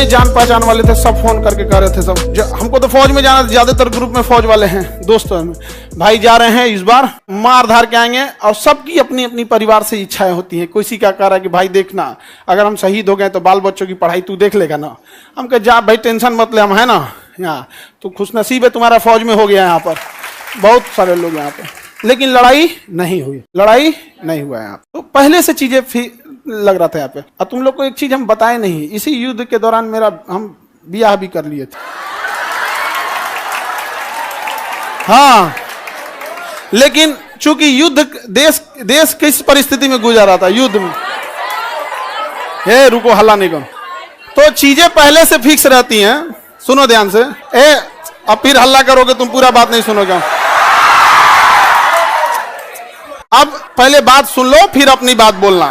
जान पहचान वाले थे, सब फोन करके कह रहे थे सब हमको तो फौज में जाना, ज्यादातर ग्रुप में फौज वाले हैं दोस्तों में, भाई जा रहे हैं इस बार मार धार के आएंगे। और सबकी अपनी अपनी परिवार से इच्छाएं होती हैं। किसी का कह रहा है कि भाई देखना अगर हम शहीद हो गए तो बाल बच्चों की पढ़ाई तू देख लेगा ना। हम कह जा भाई टेंशन मत ले, हम है ना यहाँ, तो खुशनसीब है तुम्हारा फौज में हो गया यहाँ पर, बहुत सारे लोग यहाँ पे। लेकिन लड़ाई नहीं हुई, लड़ाई नहीं हुआ यहाँ। तो पहले से चीजें लग रहा था यहाँ पे। और तुम लोग को एक चीज हम बताए नहीं, इसी युद्ध के दौरान मेरा हम ब्याह भी कर लिए थे। हाँ, लेकिन चूंकि युद्ध देश किस परिस्थिति में गुजर रहा था, युद्ध में, हे रुको हल्ला नहीं करो, तो चीजें पहले से फिक्स रहती हैं। सुनो ध्यान से, अब फिर हल्ला करोगे तुम पूरा बात नहीं सुनोगे। अब पहले बात सुन लो फिर अपनी बात बोलना।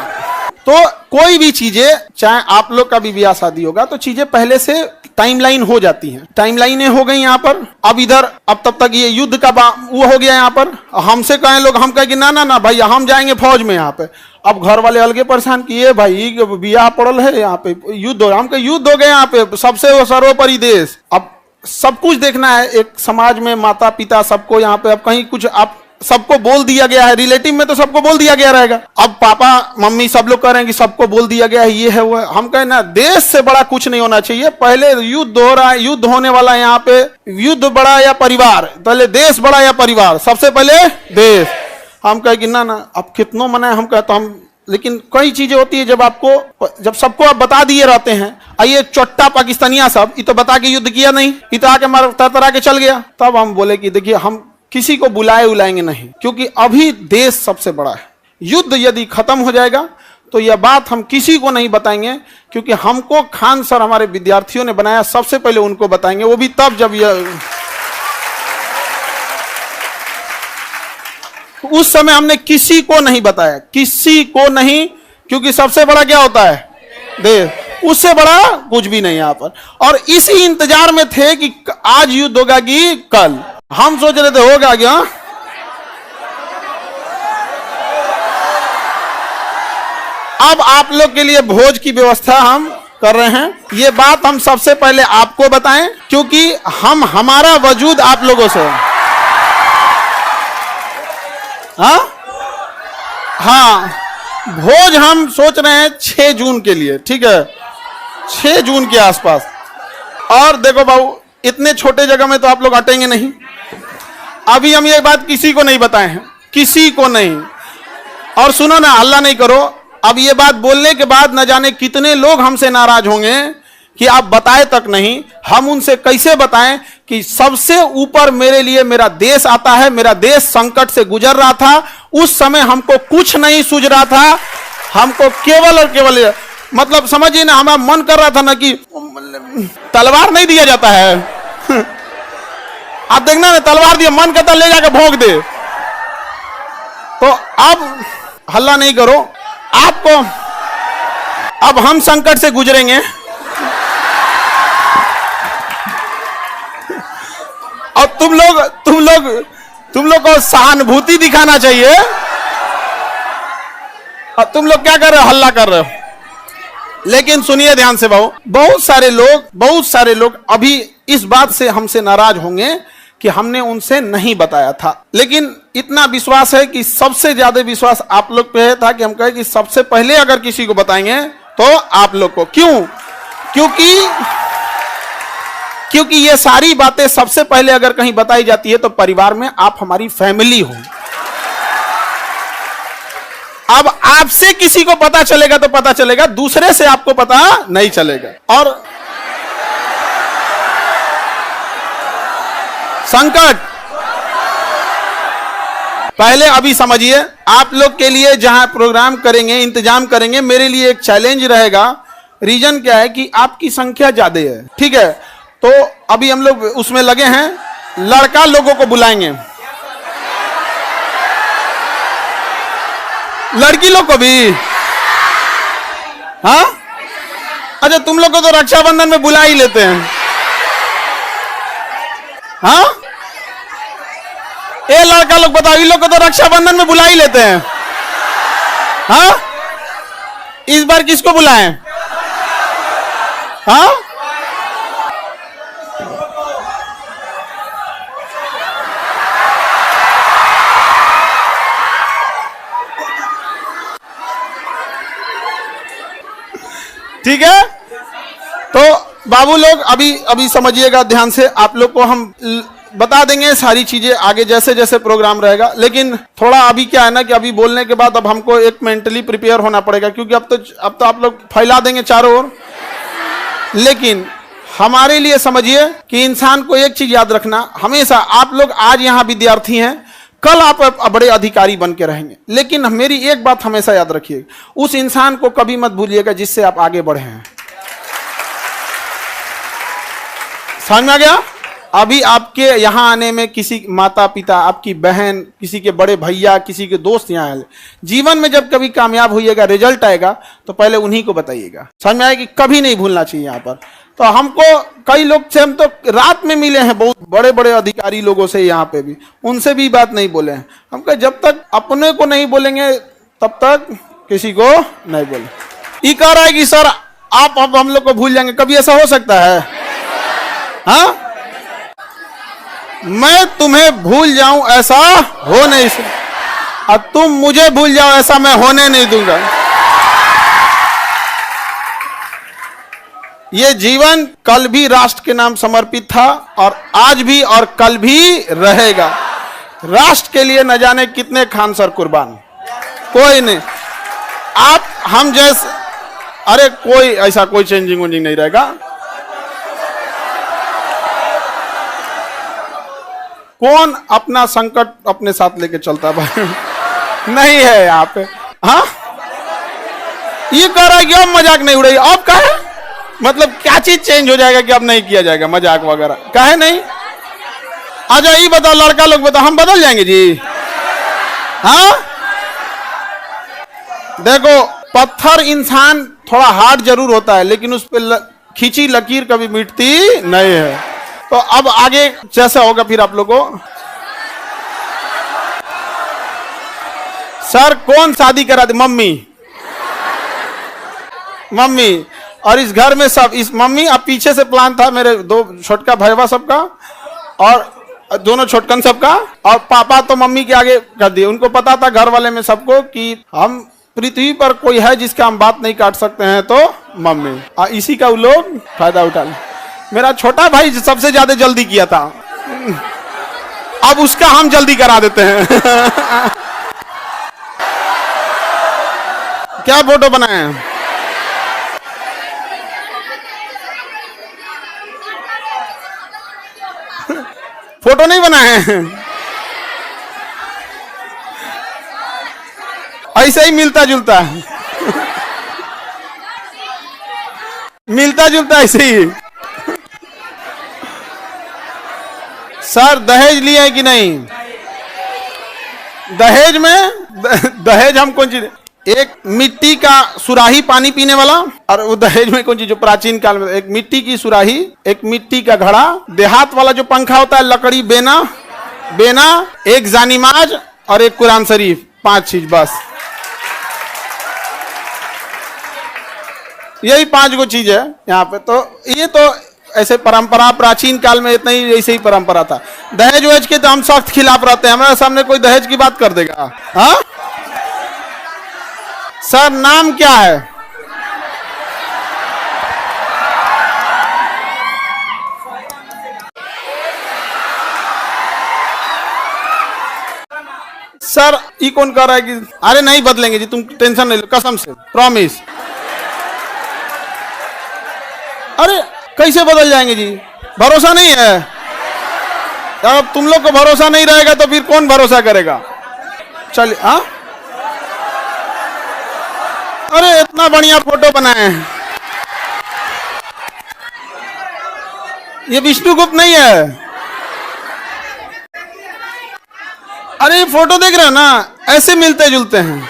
तो कोई भी चीजें, चाहे आप लोग का भी ब्याह शादी होगा तो चीजें पहले से टाइमलाइन हो जाती हैं। टाइमलाइनें हो गई यहाँ पर। अब इधर अब तब तक ये युद्ध का वो हो गया यहाँ पर। हमसे कहें लोग, हम कहें कि ना ना ना भाई हम जाएंगे फौज में यहाँ पे। अब घर वाले अलगे परेशान किए, भाई ब्याह पड़ल है यहाँ पे, युद्ध हो, हम कहे युद्ध हो गए यहाँ पे, सबसे सर्वोपरि देश। अब सब कुछ देखना है एक समाज में, माता पिता सबको यहाँ पे। अब कहीं कुछ आप सबको बोल दिया गया है, रिलेटिव में तो सबको बोल दिया गया रहेगा। अब पापा मम्मी सब लोग कह रहे हैं कि सबको बोल दिया गया है, ये है वो है। हम कहें ना, देश से बड़ा कुछ नहीं होना चाहिए। पहले युद्ध हो रहा है, युद्ध होने वाला है यहाँ पे, युद्ध बड़ा या परिवार, पहले देश बड़ा या परिवार, सबसे पहले देश। हम कहे कि ना ना अब कितनों मना है, हम कहते हम, लेकिन कई चीजें होती है जब सबको आप बता दिए रहते हैं। आइए चोट्टा पाकिस्तानिया सब, ये तो बता के युद्ध किया नहीं, ये तो आके मार तरतरा के चल गया। तब हम बोले कि देखिए हम किसी को बुलाएंगे नहीं, क्योंकि अभी देश सबसे बड़ा है। युद्ध यदि खत्म हो जाएगा तो यह बात हम किसी को नहीं बताएंगे, क्योंकि हमको खान सर हमारे विद्यार्थियों ने बनाया, सबसे पहले उनको बताएंगे, वो भी तब जब यह, उस समय हमने किसी को नहीं बताया, किसी को नहीं, क्योंकि सबसे बड़ा क्या होता है, देश, उससे बड़ा कुछ भी नहीं यहाँ पर। और इसी इंतजार में थे कि आज युद्ध होगा कि कल। हम सोच रहे थे होगा क्या, अब आप लोग के लिए भोज की व्यवस्था हम कर रहे हैं। ये बात हम सबसे पहले आपको बताएं, क्योंकि हमारा वजूद आप लोगों से। हाँ, भोज हम सोच रहे हैं 6 जून के लिए, ठीक है, 6 जून के आसपास। और देखो बाबू, इतने छोटे जगह में तो आप लोग अटेंगे नहीं। अभी हम ये बात किसी को नहीं बताए हैं, किसी को नहीं। और सुनो ना, हल्ला नहीं करो। अब ये बात बोलने के बाद न जाने कितने लोग हमसे नाराज होंगे कि आप बताए तक नहीं। हम उनसे कैसे बताएं कि सबसे ऊपर मेरे लिए मेरा देश आता है, मेरा देश संकट से गुजर रहा था, उस समय हमको कुछ नहीं सूझ रहा था, हमको केवल और केवल, मतलब समझिए ना, हमारा मन कर रहा था ना कि तलवार नहीं दिया जाता है आप देखना ना, तलवार दिया, मन करता ले जाकर भोंक दे। तो अब हल्ला नहीं करो, आपको अब हम संकट से गुजरेंगे और तुम लोग को सहानुभूति दिखाना चाहिए। और तुम लोग क्या कर रहे हो, हल्ला कर रहे हो। लेकिन सुनिए ध्यान से बाबू, बहुत सारे लोग अभी इस बात से हमसे नाराज होंगे कि हमने उनसे नहीं बताया था। लेकिन इतना विश्वास है कि सबसे ज्यादा विश्वास आप लोग पे था कि हम कहे कि सबसे पहले अगर किसी को बताएंगे तो आप लोग को। क्यों? क्योंकि ये सारी बातें सबसे पहले अगर कहीं बताई जाती है तो परिवार में आप हमारी फैमिली हो। अब आपसे किसी को पता चलेगा तो पता चलेगा, दूसरे से आपको पता नहीं चलेगा। और संकट पहले अभी समझिए, आप लोग के लिए जहां प्रोग्राम करेंगे, इंतजाम करेंगे, मेरे लिए एक चैलेंज रहेगा। रीजन क्या है कि आपकी संख्या ज्यादा है, ठीक है, तो अभी हम लोग उसमें लगे हैं, लड़का लोगों को बुलाएंगे, लड़की लोग को भी। हाँ, अच्छा तुम लोग को तो रक्षाबंधन में बुला ही लेते हैं। हाँ, ये लड़का लोग बताओ, इन लोग को तो रक्षाबंधन में बुला ही लेते हैं। हाँ, इस बार किसको बुलाएं? हाँ, ठीक है। तो बाबू लोग अभी समझिएगा ध्यान से, आप लोग को हम बता देंगे सारी चीजें आगे जैसे जैसे प्रोग्राम रहेगा। लेकिन थोड़ा अभी क्या है ना कि अभी बोलने के बाद अब हमको एक मेंटली प्रिपेयर होना पड़ेगा, क्योंकि अब तो आप लोग फैला देंगे चारों ओर। लेकिन हमारे लिए समझिए कि इंसान को एक चीज याद रखना, हमेशा आप लोग आज यहाँ विद्यार्थी हैं, कल आप बड़े अधिकारी बन के रहेंगे। लेकिन मेरी एक बात हमेशा याद रखिए, उस इंसान को कभी मत भूलिएगा जिससे आप आगे बढ़े हैं। समझ में आ गया? अभी आपके यहाँ आने में किसी माता पिता, आपकी बहन, किसी के बड़े भैया, किसी के दोस्त यहाँ आए, जीवन में जब कभी कामयाब होइएगा, रिजल्ट आएगा तो पहले उन्हीं को बताइएगा। समझ में आएगी? कभी नहीं भूलना चाहिए यहाँ पर। तो हमको कई लोग से हम तो रात में मिले हैं, बहुत बड़े बड़े अधिकारी लोगों से यहाँ पे भी, उनसे भी बात नहीं बोले हैं। हम कहे जब तक अपने को नहीं बोलेंगे तब तक किसी को नहीं बोले। ये कह रहा है कि सर आप अब हम लोग को भूल जाएंगे, कभी ऐसा हो सकता है? हाँ, मैं तुम्हें भूल जाऊं ऐसा हो नहीं सकता, और तुम मुझे भूल जाओ ऐसा मैं होने नहीं दूंगा। ये जीवन कल भी राष्ट्र के नाम समर्पित था, और आज भी और कल भी रहेगा। राष्ट्र के लिए न जाने कितने खान सर कुर्बान, कोई नहीं। आप हम जैसे, अरे कोई ऐसा कोई चेंजिंग वेंजिंग नहीं रहेगा। कौन अपना संकट अपने साथ लेके चलता भाई? नहीं है यहाँ पे। हाँ, ये कह रहा है कि अब मजाक नहीं उड़ेगी। अब कहे मतलब क्या चीज चेंज हो जाएगा कि अब नहीं किया जाएगा मजाक वगैरह? कहे नहीं। अच्छा ये बताओ लड़का लोग, बताओ हम बदल जाएंगे जी? हाँ, देखो पत्थर इंसान थोड़ा हार्ड जरूर होता है, लेकिन उस पर खींची लकीर कभी मिटती नहीं है। तो अब आगे जैसा होगा फिर आप लोगों को। सर कौन शादी करा दे? मम्मी। मम्मी, और इस घर में सब इस मम्मी। अब पीछे से प्लान था मेरे दो छोटका भैया सबका, और दोनों छोटकन सबका, और पापा तो मम्मी के आगे कर दिए। उनको पता था घर वाले में सबको कि हम पृथ्वी पर कोई है जिसका हम बात नहीं काट सकते हैं तो मम्मी, और इसी का वो लोग फायदा उठा ले। मेरा छोटा भाई सबसे ज्यादा जल्दी किया था, अब उसका हम जल्दी करा देते हैं। क्या फोटो बनाए हैं? फोटो नहीं बनाए हैं, ऐसे ही मिलता जुलता है। मिलता जुलता ऐसे ही। सर दहेज लिए है कि नहीं? दहेज में दहेज हम कौन चीज? एक मिट्टी का सुराही पानी पीने वाला, और वो दहेज में कौन चीज? जो प्राचीन काल में एक मिट्टी की सुराही, एक मिट्टी का घड़ा, देहात वाला जो पंखा होता है लकड़ी, बेना, एक जानिमाज और एक कुरान शरीफ, 5 चीज बस। यही 5 गो चीज है यहाँ पे। तो ये तो ऐसे परंपरा प्राचीन काल में इतना ही ऐसे ही परंपरा था। दहेज वहेज के तो हम सख्त खिलाफ रहते हैं। हमारे सामने कोई दहेज की बात कर देगा? हाँ सर, नाम क्या है? सर ये कौन कह रहा है कि अरे नहीं बदलेंगे जी, तुम टेंशन नहीं लो, कसम से प्रॉमिस। अरे कैसे बदल जाएंगे जी? भरोसा नहीं है। अब तुम लोग को भरोसा नहीं रहेगा तो फिर कौन भरोसा करेगा? चलिए। हाँ, अरे इतना बढ़िया फोटो बनाए हैं। ये विष्णुगुप्त नहीं है? अरे फोटो देख रहे हो ना, ऐसे मिलते जुलते हैं।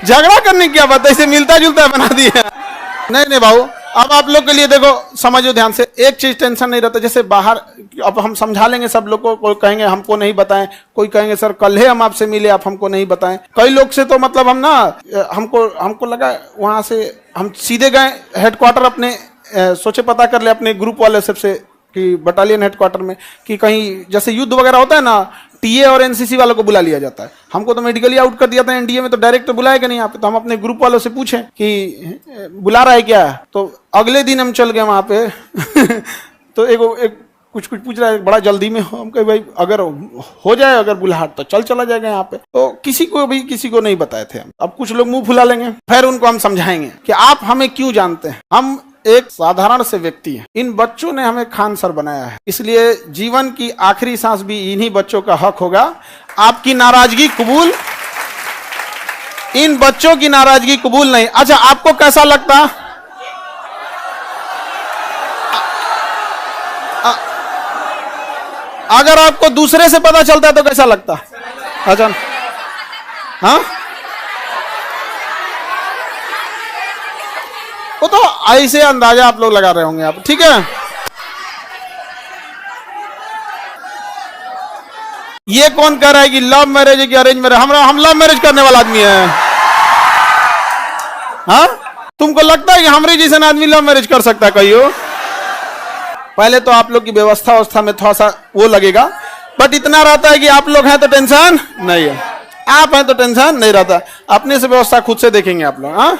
झगड़ा करने की क्या बात है, ऐसे मिलता जुलता बना दिया। नहीं भाऊ, अब आप लोग के लिए देखो समझो ध्यान से, एक चीज टेंशन नहीं रहता। जैसे बाहर अब हम समझा लेंगे सब लोग को, कोई कहेंगे हमको नहीं बताएं, कोई कहेंगे सर कल ही हम आपसे मिले आप हमको नहीं बताएं। कई लोग से तो मतलब हम ना हमको लगा वहां से हम सीधे गए हेडक्वार्टर अपने, सोचे पता कर ले अपने ग्रुप वाले सबसे कि बटालियन हेडक्वार्टर में कि कहीं जैसे युद्ध वगैरह होता है ना, टीए और एनसीसी वालों को बुला लिया जाता है। हमको तो मेडिकली आउट कर दिया था एनडीए में, तो डायरेक्ट तो बुलाएगा नहीं यहाँ पे। तो हम अपने ग्रुप वालों से पूछे कि बुला रहा है क्या, तो अगले दिन हम चल गए वहां पे तो एक कुछ पूछ रहा है, बड़ा जल्दी में हो। हम कहे भाई अगर हो जाए अगर बुलाहट तो चला जाएगा यहाँ पे। तो किसी को नहीं बताए थे हम। अब कुछ लोग मुंह फुला लेंगे, फिर उनको हम समझाएंगे कि आप हमें क्यों जानते हैं, हम एक साधारण से व्यक्ति हैं। इन बच्चों ने हमें खान सर बनाया है, इसलिए जीवन की आखिरी सांस भी इन्हीं बच्चों का हक होगा। आपकी नाराजगी कबूल, इन बच्चों की नाराजगी कबूल नहीं। अच्छा, आपको कैसा लगता, अगर आपको दूसरे से पता चलता है तो कैसा लगता? अच्छा, हाँ, वो तो ऐसे अंदाजा आप लोग लगा रहे होंगे आप, ठीक है। ये कौन कह रहा है कि लव मैरिज है कि अरेंज मैरिज? हम लव मैरिज करने वाला आदमी है। हाँ, तुमको लगता है कि हमारे जैसा आदमी लव मैरिज कर सकता है? कहियो, पहले तो आप लोग की व्यवस्था में थोड़ा सा वो लगेगा, बट इतना रहता है कि आप लोग हैं तो टेंशन नहीं है, आप हैं तो टेंशन नहीं रहता। अपने से व्यवस्था खुद से देखेंगे आप लोग। हाँ,